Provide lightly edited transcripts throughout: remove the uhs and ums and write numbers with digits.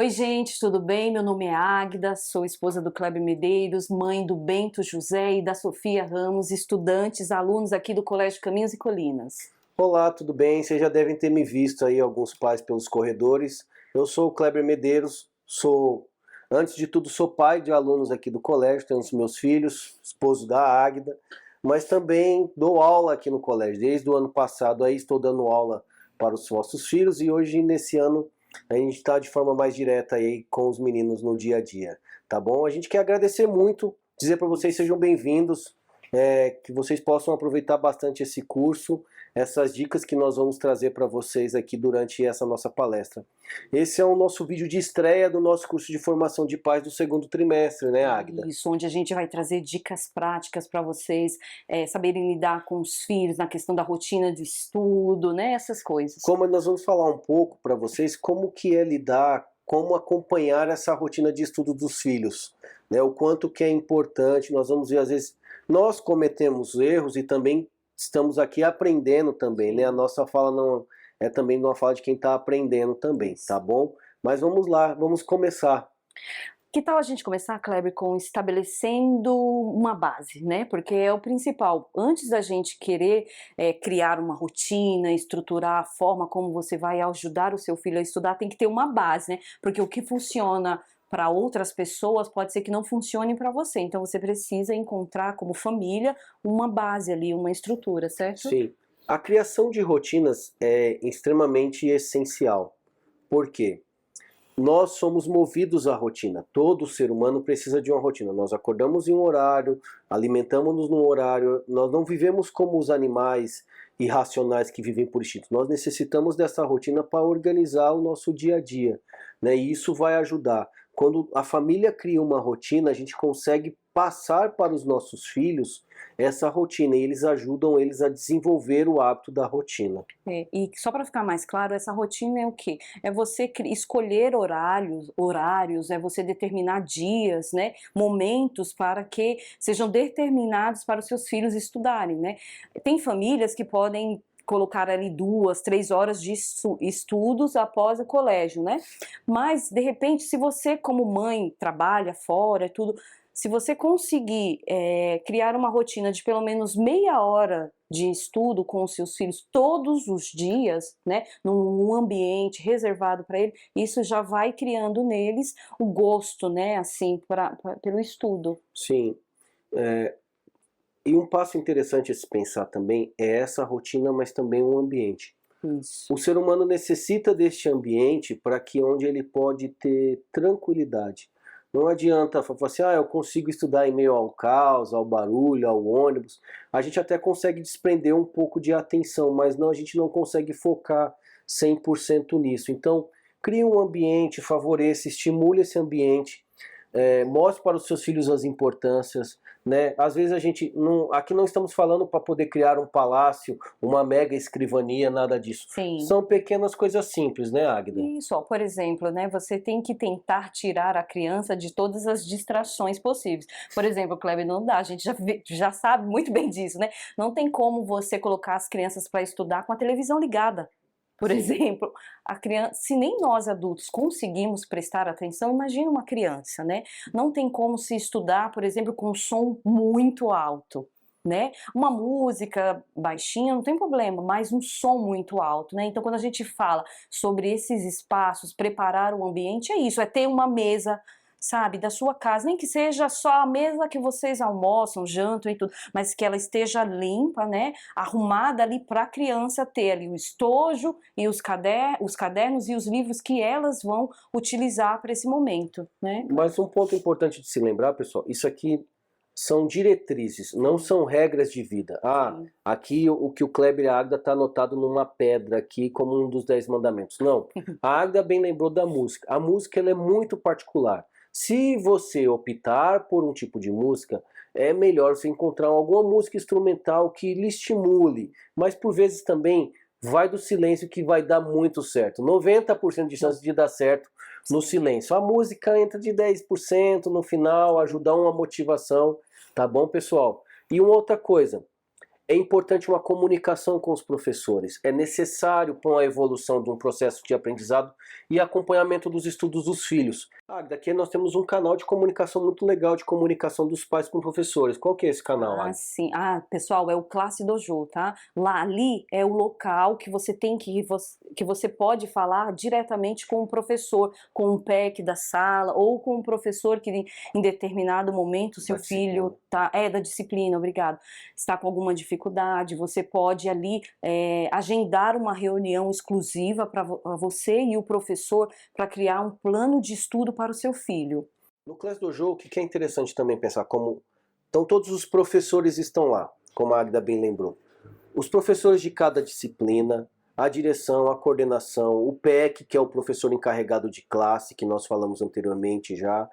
Oi, gente, tudo bem? Meu nome é Águida, sou esposa do Kleber Medeiros, mãe do Bento José e da Sofia Ramos, estudantes, alunos aqui do Colégio Caminhos e Colinas. Olá, tudo bem? Vocês já devem ter me visto aí, alguns pais pelos corredores. Eu sou o Kleber Medeiros, antes de tudo, sou pai de alunos aqui do colégio, tenho os meus filhos, esposo da Águida, mas também dou aula aqui no colégio. Desde o ano passado aí estou dando aula para os vossos filhos e hoje, nesse ano, a gente está de forma mais direta aí com os meninos no dia a dia, tá bom? A gente quer agradecer muito, dizer para vocês sejam bem-vindos, que vocês possam aproveitar bastante esse curso, essas dicas que nós vamos trazer para vocês aqui durante essa nossa palestra. Esse é o nosso vídeo de estreia do nosso curso de formação de pais do segundo trimestre, né, Águida? Isso, onde a gente vai trazer dicas práticas para vocês saberem lidar com os filhos na questão da rotina de estudo, né? Essas coisas. Como nós vamos falar um pouco para vocês como que é lidar, como acompanhar essa rotina de estudo dos filhos, né? O quanto que é importante, nós vamos ver às vezes, nós cometemos erros e também estamos aqui aprendendo também, né? A nossa fala não é também uma fala de quem está aprendendo também, tá bom? Mas vamos lá, vamos começar. Que tal a gente começar, Kleber, com estabelecendo uma base, né? Porque é o principal. Antes da gente querer criar uma rotina, estruturar a forma como você vai ajudar o seu filho a estudar, tem que ter uma base, né? Porque o que funciona para outras pessoas pode ser que não funcione para você. Então você precisa encontrar como família uma base ali, uma estrutura, certo? Sim. A criação de rotinas é extremamente essencial. Por quê? Nós somos movidos à rotina. Todo ser humano precisa de uma rotina. Nós acordamos em um horário, alimentamos-nos num horário. Nós não vivemos como os animais irracionais que vivem por instinto. Nós necessitamos dessa rotina para organizar o nosso dia a dia, né? E isso vai ajudar. Quando a família cria uma rotina, a gente consegue passar para os nossos filhos essa rotina e eles ajudam eles a desenvolver o hábito da rotina. E só para ficar mais claro, essa rotina é o quê? É você escolher horários, é você determinar dias, né, momentos para que sejam determinados para os seus filhos estudarem, né? Tem famílias que podem colocar ali 2, 3 horas de estudos após o colégio, né? Mas, de repente, se você como mãe trabalha fora, tudo, se você conseguir criar uma rotina de pelo menos meia hora de estudo com os seus filhos todos os dias, né, num ambiente reservado para ele, isso já vai criando neles o gosto, né, assim, pelo estudo. Sim. E um passo interessante a se pensar também é essa rotina, mas também o ambiente. Isso. O ser humano necessita deste ambiente para que onde ele pode ter tranquilidade. Não adianta falar assim, eu consigo estudar em meio ao caos, ao barulho, ao ônibus. A gente até consegue desprender um pouco de atenção, mas não, a gente não consegue focar 100% nisso. Então, crie um ambiente, favoreça, estimule esse ambiente, mostre para os seus filhos as importâncias, né? Às vezes a gente aqui não estamos falando para poder criar um palácio, uma mega escrivania, nada disso. Sim. São pequenas coisas simples, né, Águida? Isso, ó, por exemplo, né, você tem que tentar tirar a criança de todas as distrações possíveis. Por exemplo, Kleber, não dá, a gente já sabe muito bem disso, né? Não tem como você colocar as crianças para estudar com a televisão ligada. Por Sim. exemplo, a criança, se nem nós adultos conseguimos prestar atenção, imagina uma criança, né? Não tem como se estudar, por exemplo, com um som muito alto, né? Uma música baixinha não tem problema, mas um som muito alto, né? Então, quando a gente fala sobre esses espaços, preparar o ambiente, é isso, é ter uma mesa, sabe, da sua casa, nem que seja só a mesa que vocês almoçam, jantam e tudo, mas que ela esteja limpa, né, arrumada ali para a criança ter ali o estojo e os cadernos e os livros que elas vão utilizar para esse momento, né? Mas um ponto importante de se lembrar, pessoal, isso aqui são diretrizes, não são regras de vida. Sim. Aqui o que o Kleber e a Águida está anotado numa pedra aqui como um dos 10 mandamentos. Não, a Águida bem lembrou da música. A música ela é muito particular. Se você optar por um tipo de música, é melhor você encontrar alguma música instrumental que lhe estimule, mas por vezes também vai do silêncio que vai dar muito certo. 90% de chance de dar certo no silêncio. A música entra de 10% no final, ajudar uma motivação, tá bom, pessoal? E uma outra coisa, é importante uma comunicação com os professores. É necessário para a evolução de um processo de aprendizado e acompanhamento dos estudos dos filhos. Aqui nós temos um canal de comunicação muito legal, de comunicação dos pais com professores. Qual que é esse canal, Ah, sim. Ah, pessoal, é o Classe Dojo, tá? Ali é o local que você tem que você pode falar diretamente com o professor, com o PEC da sala ou com o professor que em determinado momento seu filho tá, da disciplina, obrigado, está com alguma dificuldade. Você pode ali agendar uma reunião exclusiva para você e o professor para criar um plano de estudo para o seu filho. No Class Dojo, o que é interessante também pensar, como então todos os professores estão lá, como a Agda bem lembrou. Os professores de cada disciplina, a direção, a coordenação, o PEC, que é o professor encarregado de classe, que nós falamos anteriormente já.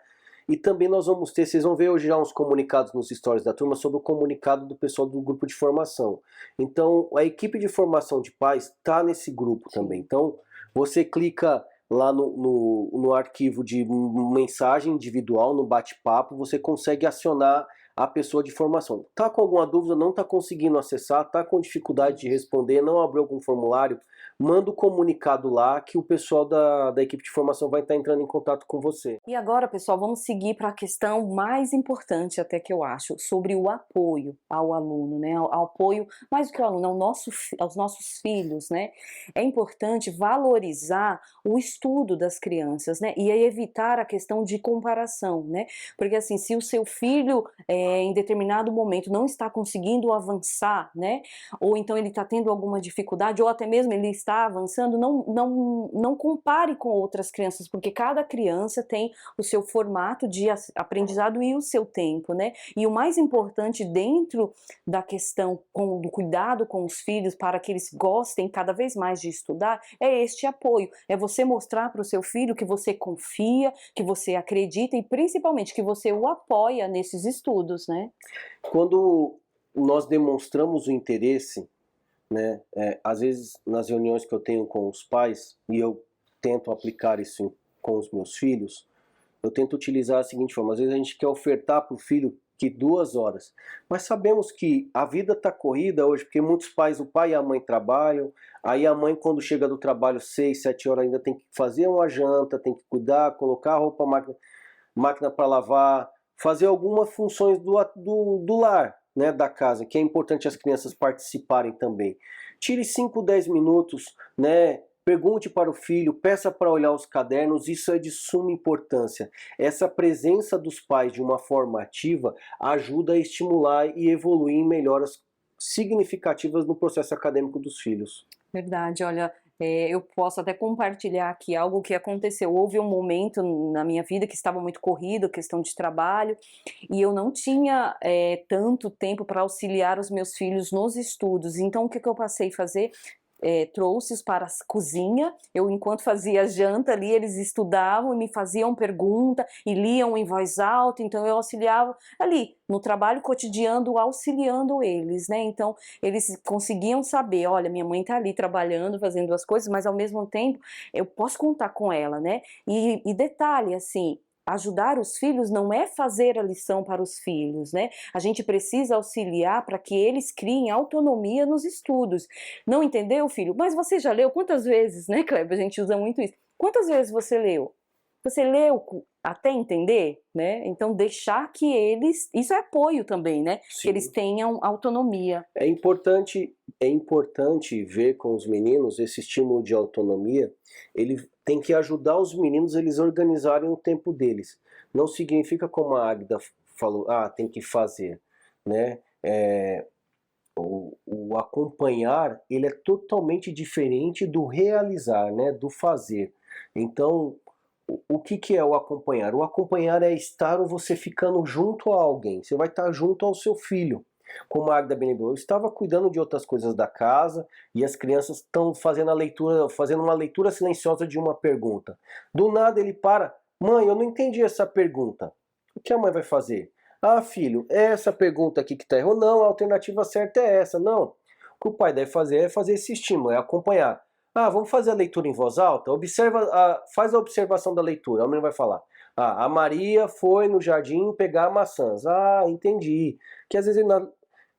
E também nós vamos ter, vocês vão ver hoje já uns comunicados nos stories da turma sobre o comunicado do pessoal do grupo de formação. Então a equipe de formação de pais está nesse grupo também. Então você clica lá no arquivo de mensagem individual, no bate-papo, você consegue acionar a pessoa de formação. Tá com alguma dúvida, não está conseguindo acessar, tá com dificuldade de responder, não abriu algum formulário, manda o comunicado lá que o pessoal da equipe de formação vai estar entrando em contato com você. E agora, pessoal, vamos seguir para a questão mais importante até que eu acho, sobre o apoio ao aluno, né? Ao apoio, mais do que ao aluno, aos nossos filhos, né? É importante valorizar o estudo das crianças, né? E evitar a questão de comparação, né? Porque assim, se o seu filho em determinado momento não está conseguindo avançar, né? Ou então ele está tendo alguma dificuldade, ou até mesmo ele está avançando, não compare com outras crianças, porque cada criança tem o seu formato de aprendizado e o seu tempo, né? E o mais importante dentro da questão do cuidado com os filhos para que eles gostem cada vez mais de estudar, é este apoio, é você mostrar para o seu filho que você confia, que você acredita e principalmente que você o apoia nesses estudos, né? Quando nós demonstramos o interesse, né, às vezes nas reuniões que eu tenho com os pais, e eu tento aplicar isso com os meus filhos, eu tento utilizar a seguinte forma: às vezes a gente quer ofertar para o filho que 2 horas, mas sabemos que a vida está corrida hoje, porque muitos pais, o pai e a mãe trabalham, aí a mãe quando chega do trabalho 6, 7 horas ainda tem que fazer uma janta, tem que cuidar, colocar a roupa, máquina para lavar, fazer algumas funções do lar, né, da casa, que é importante as crianças participarem também. Tire 5, 10 minutos, né, pergunte para o filho, peça para olhar os cadernos, isso é de suma importância. Essa presença dos pais de uma forma ativa ajuda a estimular e evoluir em melhoras significativas no processo acadêmico dos filhos. Verdade, olha, eu posso até compartilhar aqui algo que aconteceu. Houve um momento na minha vida que estava muito corrido, questão de trabalho, e eu não tinha tanto tempo para auxiliar os meus filhos nos estudos. Então, o que eu passei a fazer? Trouxe-os para a cozinha, eu enquanto fazia janta ali, eles estudavam e me faziam pergunta e liam em voz alta, então eu auxiliava ali, no trabalho cotidiano, auxiliando eles, né, então eles conseguiam saber, olha, minha mãe tá ali trabalhando, fazendo as coisas, mas ao mesmo tempo eu posso contar com ela, né, e detalhe, assim, ajudar os filhos não é fazer a lição para os filhos, né? A gente precisa auxiliar para que eles criem autonomia nos estudos. Não entendeu, filho? Mas você já leu? Quantas vezes, né, Kleber? A gente usa muito isso. Quantas vezes você leu? Você leu até entender, né? Então deixar que eles, isso é apoio também, né? Sim. Que eles tenham autonomia. É importante ver com os meninos esse estímulo de autonomia. Ele tem que ajudar os meninos a eles organizarem o tempo deles. Não significa, como a Agda falou, tem que fazer, né? O acompanhar, ele é totalmente diferente do realizar, né? Do fazer. Então, o que é o acompanhar? O acompanhar é estar você ficando junto a alguém. Você vai estar junto ao seu filho. Como a Agda bem lembrou, eu estava cuidando de outras coisas da casa e as crianças estão fazendo uma leitura silenciosa de uma pergunta. Do nada ele para: mãe, eu não entendi essa pergunta. O que a mãe vai fazer? Filho, é essa pergunta aqui que está errada. Não, a alternativa certa é essa. Não. O que o pai deve fazer é fazer esse estímulo, é acompanhar. Vamos fazer a leitura em voz alta? Faz a observação da leitura. A mãe vai falar: a Maria foi no jardim pegar maçãs. Entendi. Que às vezes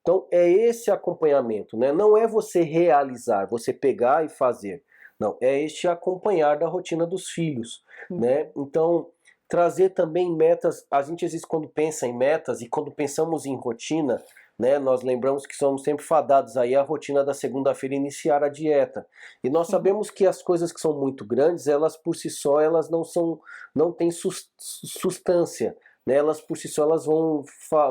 Então é esse acompanhamento, né? Não é você realizar, você pegar e fazer. Não, é este acompanhar da rotina dos filhos, né? Então trazer também metas. A gente às vezes quando pensa em metas e quando pensamos em rotina, né? Nós lembramos que somos sempre fadados aí à rotina da segunda-feira iniciar a dieta. E nós sabemos que as coisas que são muito grandes, elas por si só elas não têm substância. Né, elas por si só elas vão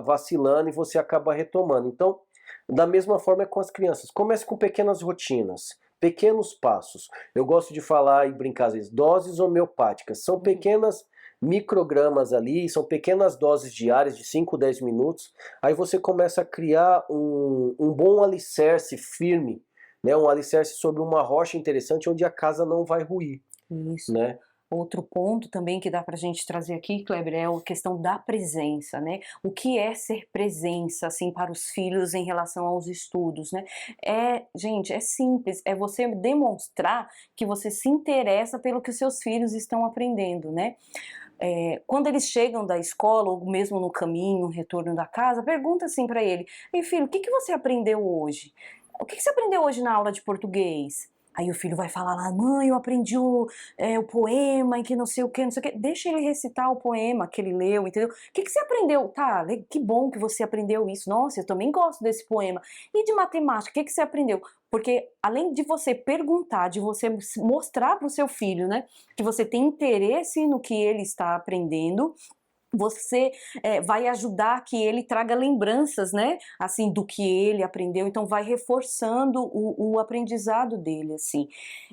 vacilando e você acaba retomando. Então, da mesma forma é com as crianças. Comece com pequenas rotinas, pequenos passos. Eu gosto de falar e brincar às vezes, doses homeopáticas. São pequenas microgramas ali, são pequenas doses diárias de 5, 10 minutos. Aí você começa a criar um bom alicerce firme, né, um alicerce sobre uma rocha interessante onde a casa não vai ruir. Isso. Né? Outro ponto também que dá para a gente trazer aqui, Kleber, é a questão da presença, né? O que é ser presença, assim, para os filhos em relação aos estudos, né? Gente, é simples, é você demonstrar que você se interessa pelo que os seus filhos estão aprendendo, né? Quando eles chegam da escola, ou mesmo no caminho, no retorno da casa, pergunta assim para ele: "Ei, filho, o que você aprendeu hoje? O que você aprendeu hoje na aula de português?" Aí o filho vai falar lá: "Mãe, eu aprendi o poema e que não sei o que, não sei o que." Deixa ele recitar o poema que ele leu, entendeu? O que você aprendeu? Tá, que bom que você aprendeu isso. Nossa, eu também gosto desse poema. E de matemática, o que você aprendeu? Porque além de você perguntar, de você mostrar para o seu filho, né, que você tem interesse no que ele está aprendendo, você vai ajudar que ele traga lembranças, né, assim, do que ele aprendeu, então vai reforçando o aprendizado dele, assim.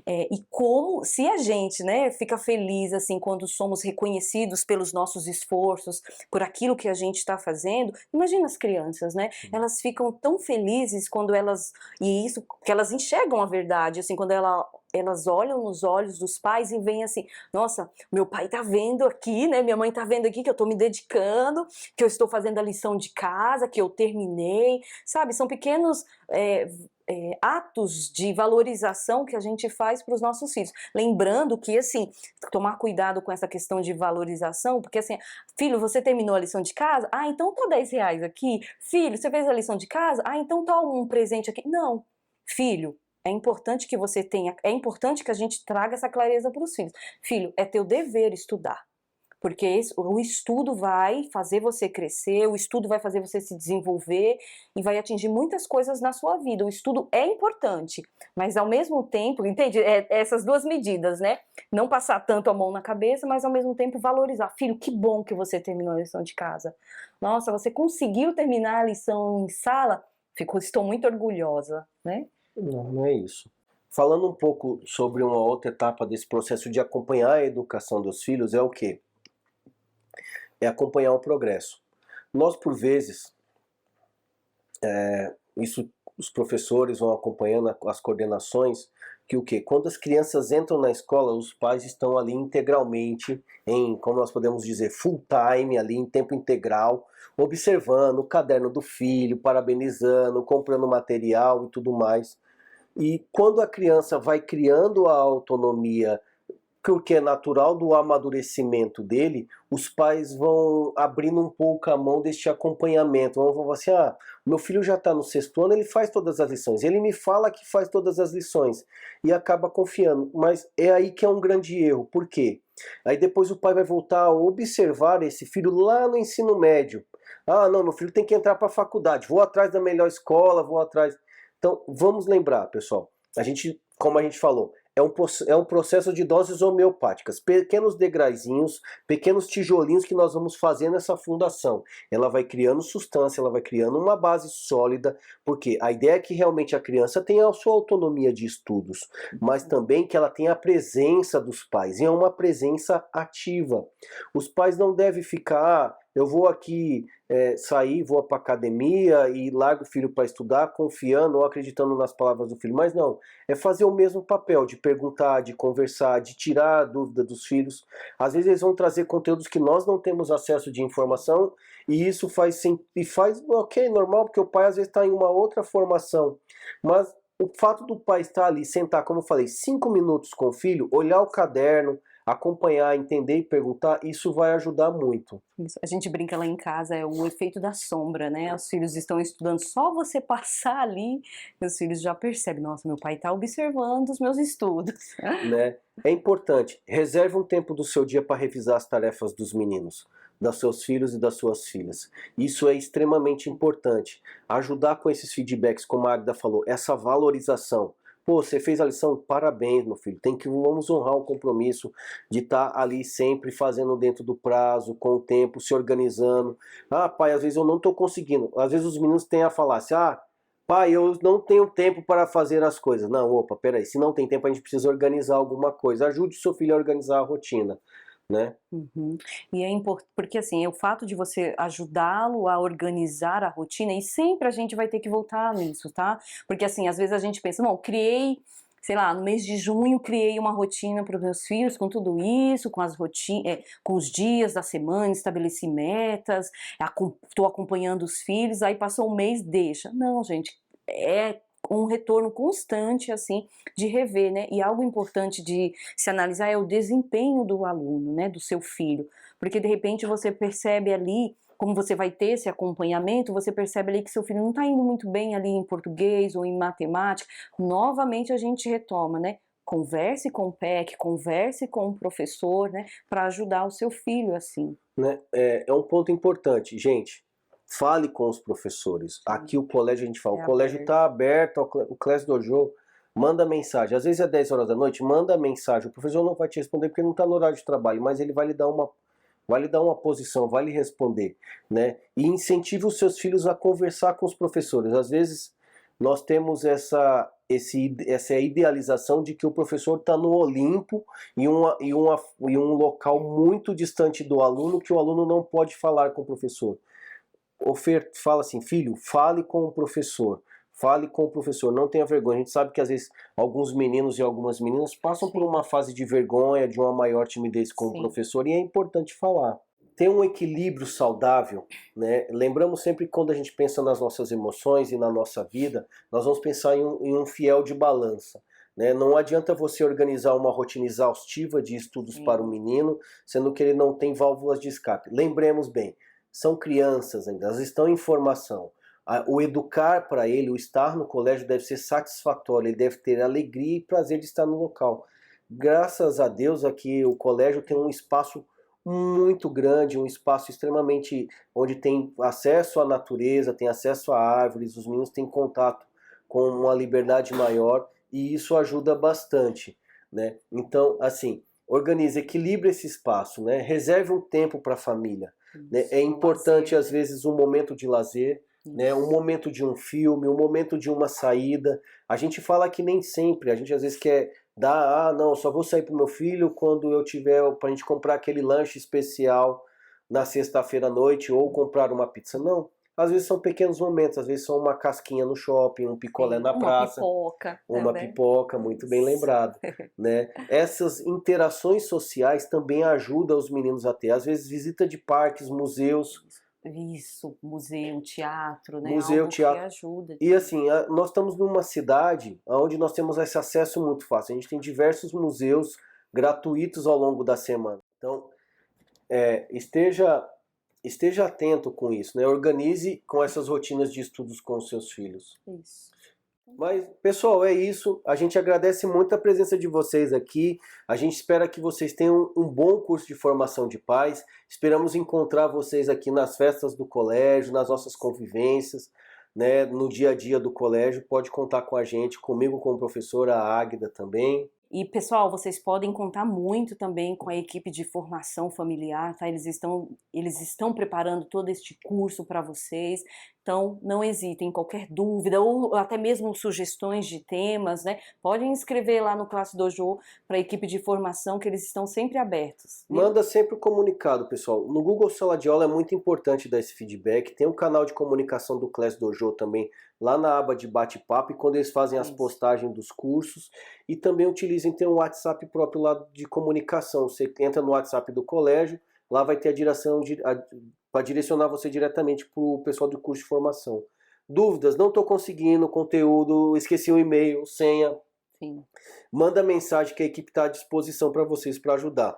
E como, se a gente, né, fica feliz, assim, quando somos reconhecidos pelos nossos esforços, por aquilo que a gente está fazendo, imagina as crianças, né, elas ficam tão felizes quando que elas enxergam a verdade, assim, quando elas olham nos olhos dos pais e veem assim: nossa, meu pai tá vendo aqui, né? Minha mãe tá vendo aqui que eu tô me dedicando, que eu estou fazendo a lição de casa, que eu terminei, sabe? São pequenos atos de valorização que a gente faz para os nossos filhos. Lembrando que, assim, tomar cuidado com essa questão de valorização, porque assim, filho, você terminou a lição de casa? Ah, então tá R$ 10 aqui. Filho, você fez a lição de casa? Ah, então tá um presente aqui. Não, filho, é importante que você tenha, é importante que a gente traga essa clareza para os filhos. Filho, é teu dever estudar, porque o estudo vai fazer você crescer, o estudo vai fazer você se desenvolver e vai atingir muitas coisas na sua vida. O estudo é importante, mas ao mesmo tempo, entende? Essas duas medidas, né? Não passar tanto a mão na cabeça, mas ao mesmo tempo valorizar. Filho, que bom que você terminou a lição de casa. Nossa, você conseguiu terminar a lição em sala? Estou muito orgulhosa, né? Não é isso. Falando um pouco sobre uma outra etapa desse processo de acompanhar a educação dos filhos, é o quê? É acompanhar o progresso. Nós, por vezes, isso os professores vão acompanhando as coordenações, que o quê? Quando as crianças entram na escola, os pais estão ali integralmente, como nós podemos dizer, full time, ali em tempo integral, observando o caderno do filho, parabenizando, comprando material e tudo mais. E quando a criança vai criando a autonomia, que é natural do amadurecimento dele, os pais vão abrindo um pouco a mão deste acompanhamento. Vão falar assim: ah, meu filho já está no 6º ano, ele faz todas as lições. Ele me fala que faz todas as lições. E acaba confiando. Mas é aí que é um grande erro. Por quê? Aí depois o pai vai voltar a observar esse filho lá no ensino médio. Ah, não, meu filho tem que entrar para a faculdade. Vou atrás da melhor escola, vou atrás... Então, vamos lembrar, pessoal, como a gente falou, é um processo de doses homeopáticas, pequenos degraizinhos, pequenos tijolinhos que nós vamos fazer nessa fundação. Ela vai criando substância, ela vai criando uma base sólida, porque a ideia é que realmente a criança tenha a sua autonomia de estudos, mas também que ela tenha a presença dos pais, e é uma presença ativa. Os pais não devem ficar... eu vou aqui sair, vou para academia e largo o filho para estudar, confiando ou acreditando nas palavras do filho. Mas não, é fazer o mesmo papel de perguntar, de conversar, de tirar a dúvida dos filhos. Às vezes eles vão trazer conteúdos que nós não temos acesso de informação e isso faz ok, normal, porque o pai às vezes está em uma outra formação. Mas o fato do pai estar ali, sentar, como eu falei, 5 minutos com o filho, olhar o caderno, acompanhar, entender e perguntar, isso vai ajudar muito. Isso. A gente brinca lá em casa, é o efeito da sombra, né? Os filhos estão estudando, só você passar ali, os filhos já percebem, nossa, meu pai está observando os meus estudos. Né? É importante, reserve um tempo do seu dia para revisar as tarefas dos meninos, dos seus filhos e das suas filhas. Isso é extremamente importante. Ajudar com esses feedbacks, como a Agda falou, essa valorização. Pô, você fez a lição? Parabéns, meu filho. Vamos honrar o compromisso de estar ali sempre fazendo dentro do prazo, com o tempo, se organizando. Ah, pai, às vezes eu não estou conseguindo. Às vezes os meninos têm a falar assim, ah, pai, eu não tenho tempo para fazer as coisas. Não, opa, peraí, se não tem tempo a gente precisa organizar alguma coisa. Ajude o seu filho a organizar a rotina, né? Uhum. E é importante, porque assim, o fato de você ajudá-lo a organizar a rotina, e sempre a gente vai ter que voltar nisso, tá? Porque assim, às vezes a gente pensa, não, criei, sei lá, no mês de junho criei uma rotina para os meus filhos com tudo isso, com as com os dias da semana, estabeleci metas, estou acompanhando os filhos, aí passou um mês, deixa. Não, gente, é um retorno constante, assim, de rever, né? E algo importante de se analisar é o desempenho do aluno, né? Do seu filho. Porque, de repente, você percebe ali, como você vai ter esse acompanhamento, você percebe ali que seu filho não está indo muito bem ali em português ou em matemática. Novamente a gente retoma, né? Converse com o PEC, converse com o professor, né? Para ajudar o seu filho, assim. Né? É um ponto importante, gente. Fale com os professores. Aqui o colégio, a gente fala, o colégio está aberto, o Class Dojo, manda mensagem. Às vezes é 10 horas da noite, manda mensagem. O professor não vai te responder porque não está no horário de trabalho, mas ele vai lhe dar uma posição, vai lhe responder, né? E incentive os seus filhos a conversar com os professores. Às vezes nós temos essa idealização de que o professor está no Olimpo e um local muito distante do aluno, que o aluno não pode falar com o professor. Fala assim, filho, fale com o professor. Fale com o professor, não tenha vergonha. A gente sabe que às vezes alguns meninos e algumas meninas passam por uma fase de vergonha, de uma maior timidez com o professor, e é importante falar. Ter um equilíbrio saudável, né? Lembramos sempre que quando a gente pensa nas nossas emoções e na nossa vida, nós vamos pensar em um fiel de balança. Né? Não adianta você organizar uma rotina exaustiva de estudos para o menino, sendo que ele não tem válvulas de escape. Lembremos bem, são crianças ainda, elas estão em formação. O educar para ele, o estar no colégio deve ser satisfatório, ele deve ter alegria e prazer de estar no local. Graças a Deus aqui o colégio tem um espaço muito grande, um espaço extremamente onde tem acesso à natureza, tem acesso a árvores, os meninos têm contato com uma liberdade maior e isso ajuda bastante, né? Então, assim, organize, equilibre esse espaço, né? Reserve um tempo para a família. Né? É importante, às vezes, um momento de lazer, né? Um momento de um filme, um momento de uma saída. A gente fala que nem sempre, a gente às vezes quer dar, não, só vou sair pro meu filho quando eu tiver, pra gente comprar aquele lanche especial na sexta-feira à noite ou comprar uma pizza. Não, às vezes são pequenos momentos, às vezes são uma casquinha no shopping, um picolé na praça. Uma pipoca, muito bem lembrado. Né? Essas interações sociais também ajudam os meninos a ter, às vezes, visita de parques, museus. Isso, museu, teatro, né? Museu, algo teatro. Que ajuda. E assim, nós estamos numa cidade onde nós temos esse acesso muito fácil. A gente tem diversos museus gratuitos ao longo da semana. Então, esteja atento com isso, né? Organize com essas rotinas de estudos com os seus filhos. Isso. Mas, pessoal, é isso. A gente agradece muito a presença de vocês aqui. A gente espera que vocês tenham um bom curso de formação de pais. Esperamos encontrar vocês aqui nas festas do colégio, nas nossas convivências, né, no dia a dia do colégio. Pode contar com a gente, comigo, com a professora Águida também. E, pessoal, vocês podem contar muito também com a equipe de formação familiar, tá? Eles estão preparando todo este curso para vocês. Então, não hesitem, qualquer dúvida ou até mesmo sugestões de temas, né? Podem escrever lá no Classe Dojo para a equipe de formação, que eles estão sempre abertos. Viu? Manda sempre o comunicado, pessoal. No Google Sala de Aula é muito importante dar esse feedback. Tem um canal de comunicação do Classe Dojo também, lá na aba de bate-papo, e quando eles fazem as postagens dos cursos. E também utilizem, tem um WhatsApp próprio lá de comunicação. Você entra no WhatsApp do colégio, lá vai ter a direção para direcionar você diretamente para o pessoal do curso de formação. Dúvidas? Não estou conseguindo conteúdo, esqueci o e-mail, senha. Sim. Manda mensagem que a equipe está à disposição para vocês para ajudar.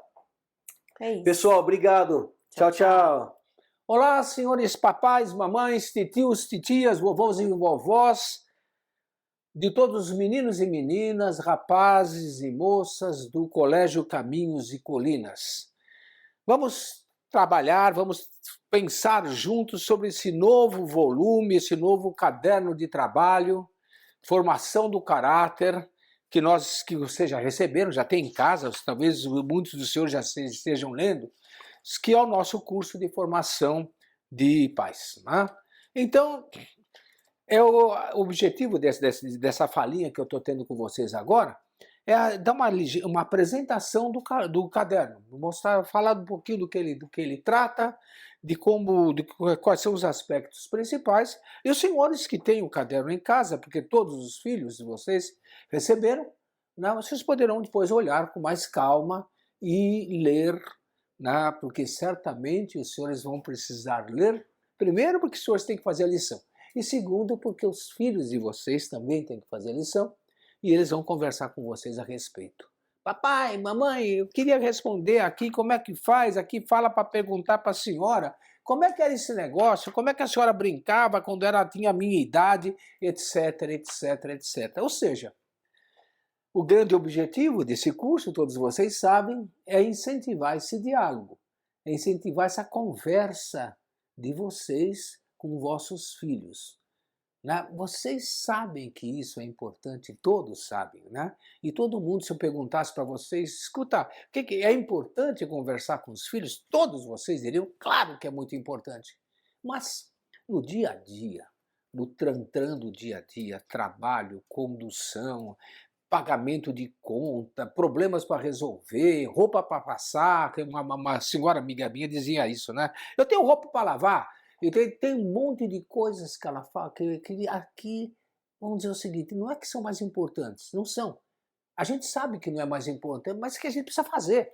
É isso. Pessoal, obrigado. Tchau, tchau. Olá, senhores papais, mamães, titios, titias, vovôs e vovós, de todos os meninos e meninas, rapazes e moças do Colégio Caminhos e Colinas. Vamos trabalhar, vamos pensar juntos sobre esse novo volume, esse novo caderno de trabalho, formação do caráter, que vocês já receberam, já tem em casa, talvez muitos dos senhores já estejam lendo, que é o nosso curso de formação de pais. Né? Então, o objetivo dessa falinha que eu estou tendo com vocês agora é dar uma apresentação do caderno, falar um pouquinho do que ele trata, quais são os aspectos principais. E os senhores que têm o caderno em casa, porque todos os filhos de vocês receberam, né, vocês poderão depois olhar com mais calma e ler, né, porque certamente os senhores vão precisar ler, primeiro porque os senhores têm que fazer a lição, e segundo porque os filhos de vocês também têm que fazer a lição, e eles vão conversar com vocês a respeito. Papai, mamãe, eu queria responder aqui, como é que faz? Aqui fala para perguntar para a senhora, como é que era esse negócio? Como é que a senhora brincava quando ela tinha a minha idade, etc, etc, etc. Ou seja, o grande objetivo desse curso, todos vocês sabem, é incentivar esse diálogo, é incentivar essa conversa de vocês com vossos filhos. Né? Vocês sabem que isso é importante, todos sabem, né? E todo mundo, se eu perguntasse para vocês, escuta, que é importante conversar com os filhos? Todos vocês diriam, claro que é muito importante. Mas no dia a dia, no tran-tran do dia a dia, trabalho, condução, pagamento de conta, problemas para resolver, roupa para passar, uma senhora amiga minha dizia isso, né? Eu tenho roupa para lavar, e tem um monte de coisas que ela fala, que aqui, vamos dizer o seguinte, não é que são mais importantes, não são. A gente sabe que não é mais importante, mas que a gente precisa fazer.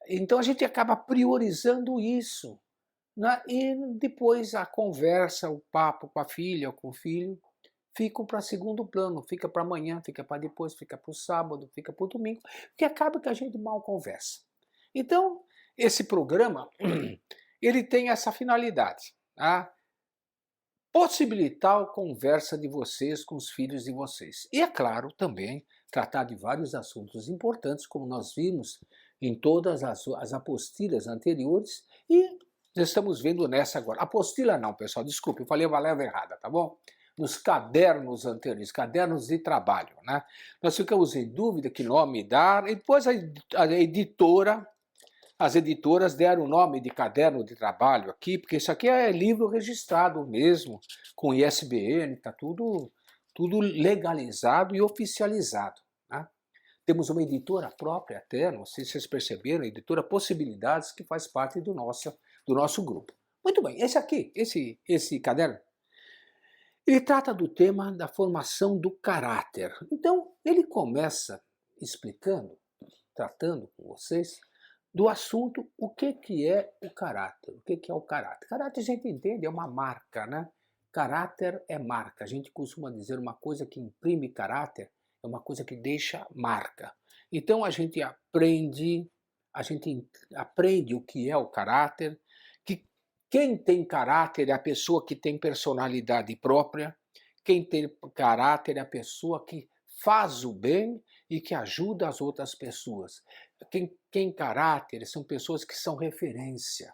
Então a gente acaba priorizando isso. Né? E depois a conversa, o papo com a filha, com o filho, ficam para segundo plano, fica para amanhã, fica para depois, fica para o sábado, fica para o domingo, porque acaba que a gente mal conversa. Então, esse programa, ele tem essa finalidade. A possibilitar a conversa de vocês com os filhos de vocês. E, é claro, também tratar de vários assuntos importantes, como nós vimos em todas as apostilas anteriores, e estamos vendo nessa agora. Apostila não, pessoal, desculpe, eu falei a palavra errada, tá bom? Nos cadernos anteriores, cadernos de trabalho, né? Nós ficamos em dúvida que nome dar, e depois as editoras deram o nome de caderno de trabalho aqui, porque isso aqui é livro registrado mesmo, com ISBN, está tudo legalizado e oficializado. Né? Temos uma editora própria até, não sei se vocês perceberam, a editora Possibilidades, que faz parte do nosso grupo. Muito bem, esse caderno, ele trata do tema da formação do caráter. Então, ele começa explicando, tratando com vocês, do assunto o que é o caráter. O que é o caráter? Caráter a gente entende, é uma marca, né? Caráter é marca. A gente costuma dizer uma coisa que imprime caráter é uma coisa que deixa marca. Então a gente aprende o que é o caráter, que quem tem caráter é a pessoa que tem personalidade própria, quem tem caráter é a pessoa que faz o bem e que ajuda as outras pessoas. Quem tem caráter são pessoas que são referência.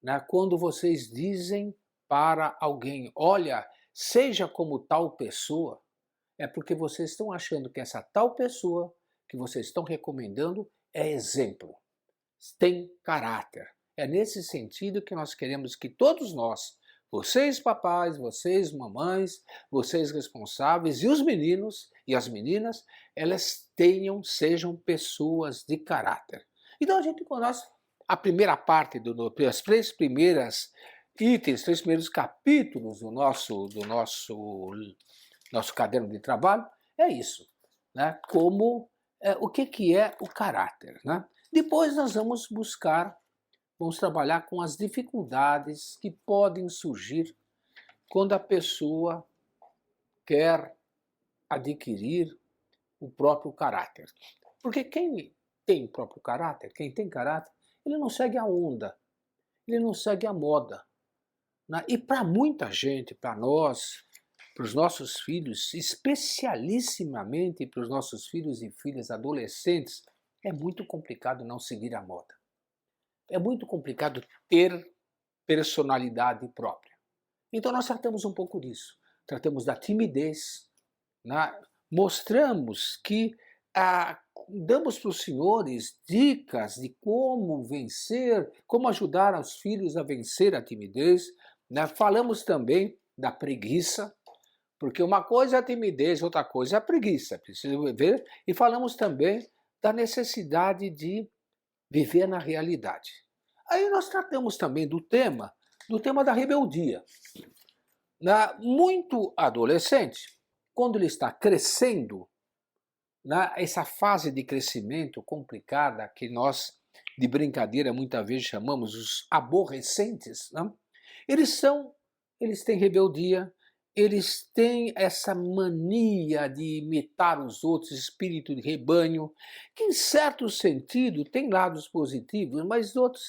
Né? Quando vocês dizem para alguém, olha, seja como tal pessoa, é porque vocês estão achando que essa tal pessoa que vocês estão recomendando é exemplo, tem caráter. É nesse sentido que nós queremos que todos nós, vocês papais, vocês mamães, vocês responsáveis e os meninos e as meninas, elas sejam pessoas de caráter. Então a gente conhece a primeira parte, as três primeiras itens, três primeiros capítulos do nosso caderno de trabalho, é isso. Né? O que é o caráter. Né? Depois nós vamos trabalhar com as dificuldades que podem surgir quando a pessoa quer adquirir o próprio caráter. Porque quem tem o próprio caráter, quem tem caráter, ele não segue a onda, ele não segue a moda. Né? E para muita gente, para nós, para os nossos filhos, especialissimamente para os nossos filhos e filhas adolescentes, é muito complicado não seguir a moda. É muito complicado ter personalidade própria. Então nós tratamos um pouco disso. Tratamos da timidez, né? Mostramos que damos para os senhores dicas de como vencer, como ajudar os filhos a vencer a timidez. Né? Falamos também da preguiça, porque uma coisa é a timidez, outra coisa é a preguiça, preciso ver. E falamos também da necessidade de viver na realidade. Aí nós tratamos também do tema da rebeldia. Muito adolescente, quando ele está crescendo, essa fase de crescimento complicada que nós, de brincadeira, muitas vezes chamamos os aborrecentes, né? Eles têm rebeldia, eles têm essa mania de imitar os outros, espírito de rebanho, que em certo sentido tem lados positivos, mas de outros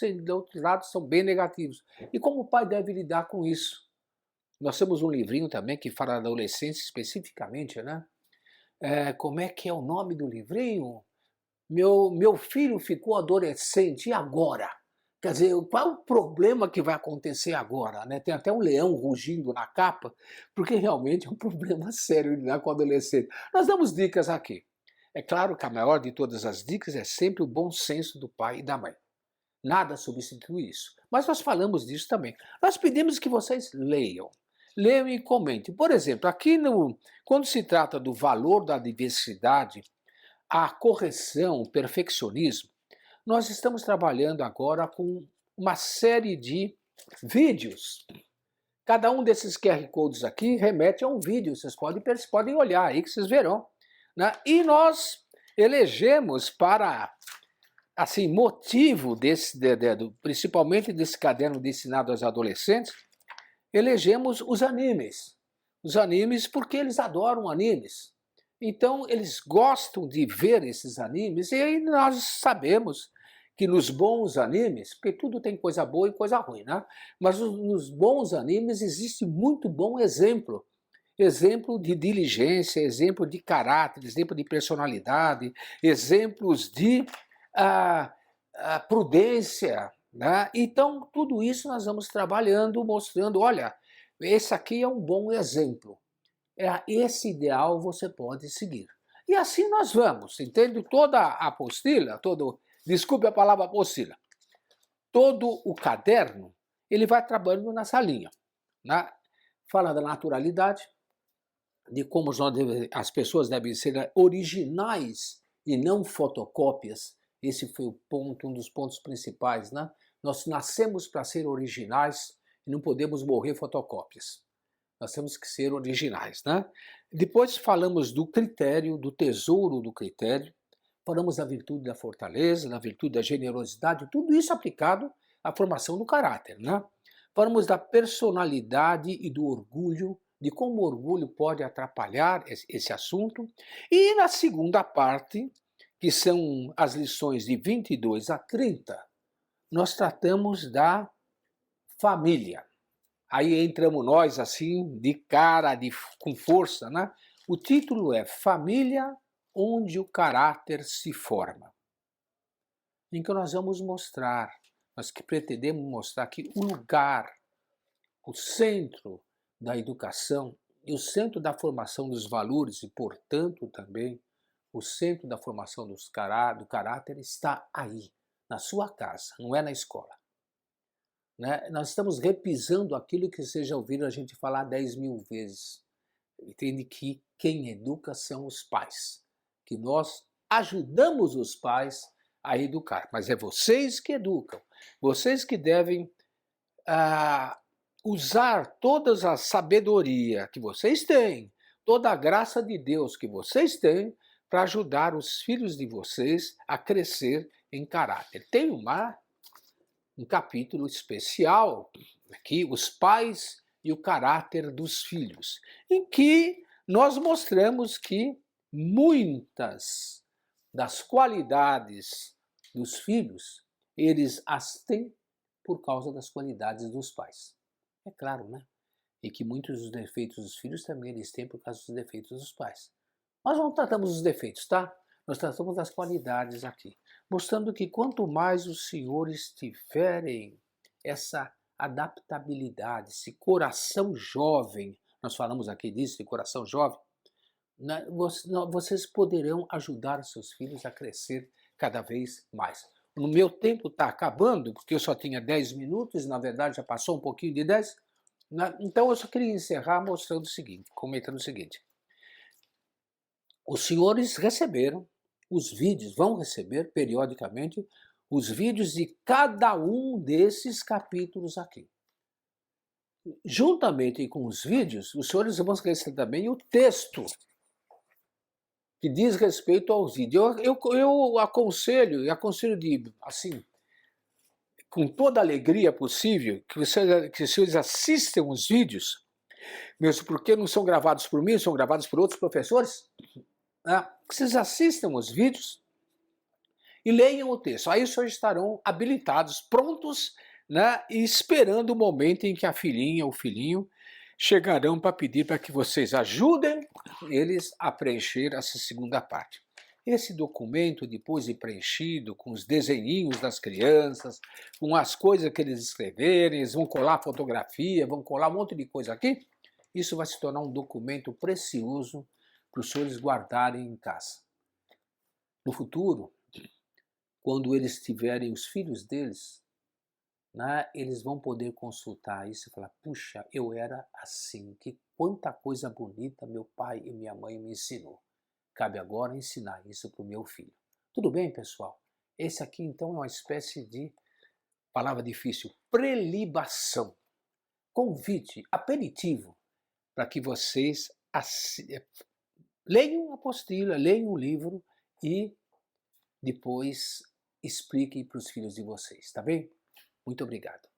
lados são bem negativos. E como o pai deve lidar com isso? Nós temos um livrinho também que fala da adolescência especificamente, né? Como é que é o nome do livrinho? Meu filho ficou adolescente, e agora? Quer dizer, qual é o problema que vai acontecer agora? Né? Tem até um leão rugindo na capa, porque realmente é um problema sério lidar com o adolescente. Nós damos dicas aqui. É claro que a maior de todas as dicas é sempre o bom senso do pai e da mãe. Nada substitui isso. Mas nós falamos disso também. Nós pedimos que vocês leiam. Leiam e comentem. Por exemplo, aqui quando se trata do valor da diversidade, a correção, o perfeccionismo, nós estamos trabalhando agora com uma série de vídeos. Cada um desses QR Codes aqui remete a um vídeo. Vocês podem olhar aí que vocês verão. Né? E nós elegemos para motivo principalmente desse caderno destinado aos adolescentes, elegemos os animes. Os animes porque eles adoram animes. Então eles gostam de ver esses animes, e aí nós sabemos que nos bons animes, porque tudo tem coisa boa e coisa ruim, né? Mas nos bons animes existe muito bom exemplo. Exemplo de diligência, exemplo de caráter, exemplo de personalidade, exemplos de prudência. Né? Então, tudo isso nós vamos trabalhando, mostrando, olha, esse aqui é um bom exemplo. Esse ideal você pode seguir. E assim nós vamos, entende? Toda a apostila, desculpe a palavra apostila, todo o caderno, ele vai trabalhando nessa linha. Né? Fala da naturalidade, de como as pessoas devem ser originais e não fotocópias. Esse foi um dos pontos principais, né? Nós nascemos para ser originais e não podemos morrer fotocópias. Nós temos que ser originais, né? Depois falamos do critério, do tesouro do critério, falamos da virtude da fortaleza, da virtude da generosidade, tudo isso aplicado à formação do caráter, né? Falamos da personalidade e do orgulho, de como o orgulho pode atrapalhar esse assunto. E na segunda parte, que são as lições de 22 a 30, nós tratamos da família. Aí entramos nós assim, de cara, com força, né? O título é Família onde o caráter se forma. Em que nós vamos mostrar, nós que pretendemos mostrar que o lugar, o centro da educação e o centro da formação dos valores e, portanto, também o centro da formação do caráter está aí, na sua casa, não é na escola. Né? Nós estamos repisando aquilo que vocês já ouviram a gente falar 10.000 vezes. Entende que quem educa são os pais, que nós ajudamos os pais a educar, mas é vocês que educam, vocês que devem usar toda a sabedoria que vocês têm, toda a graça de Deus que vocês têm para ajudar os filhos de vocês a crescer em caráter. Tem um capítulo especial aqui, os pais e o caráter dos filhos, em que nós mostramos que muitas das qualidades dos filhos, eles as têm por causa das qualidades dos pais. É claro, né? E que muitos dos defeitos dos filhos também eles têm por causa dos defeitos dos pais. Nós não tratamos os defeitos, tá? Nós tratamos das qualidades aqui, mostrando que quanto mais os senhores tiverem essa adaptabilidade, esse coração jovem, nós falamos aqui disso, de coração jovem, vocês poderão ajudar os seus filhos a crescer cada vez mais. No meu tempo está acabando, porque eu só tinha 10 minutos, na verdade já passou um pouquinho de 10, então eu só queria encerrar mostrando o seguinte, comentando o seguinte. Os senhores receberam os vídeos, vão receber periodicamente os vídeos de cada um desses capítulos aqui. Juntamente com os vídeos, os senhores vão receber também o texto que diz respeito aos vídeos. Eu aconselho de, assim, com toda a alegria possível, que os senhores assistam os vídeos, mesmo porque não são gravados por mim, são gravados por outros professores, né? Que vocês assistam os vídeos e leiam o texto. Aí os senhores estarão habilitados, prontos, né, e esperando o momento em que a filhinha ou o filhinho chegarão para pedir para que vocês ajudem eles a preencher essa segunda parte. Esse documento, depois de preenchido, com os desenhinhos das crianças, com as coisas que eles escreverem, eles vão colar fotografia, vão colar um monte de coisa aqui, isso vai se tornar um documento precioso para os senhores guardarem em casa. No futuro, quando eles tiverem os filhos deles, né, eles vão poder consultar isso e falar, puxa, eu era assim, que quanta coisa bonita meu pai e minha mãe me ensinou. Cabe agora ensinar isso para o meu filho. Tudo bem, pessoal? Esse aqui, então, é uma espécie de, palavra difícil, prelibação. Convite, aperitivo, para que vocês leiam a apostila, leiam o livro e depois expliquem para os filhos de vocês, tá bem? Muito obrigado.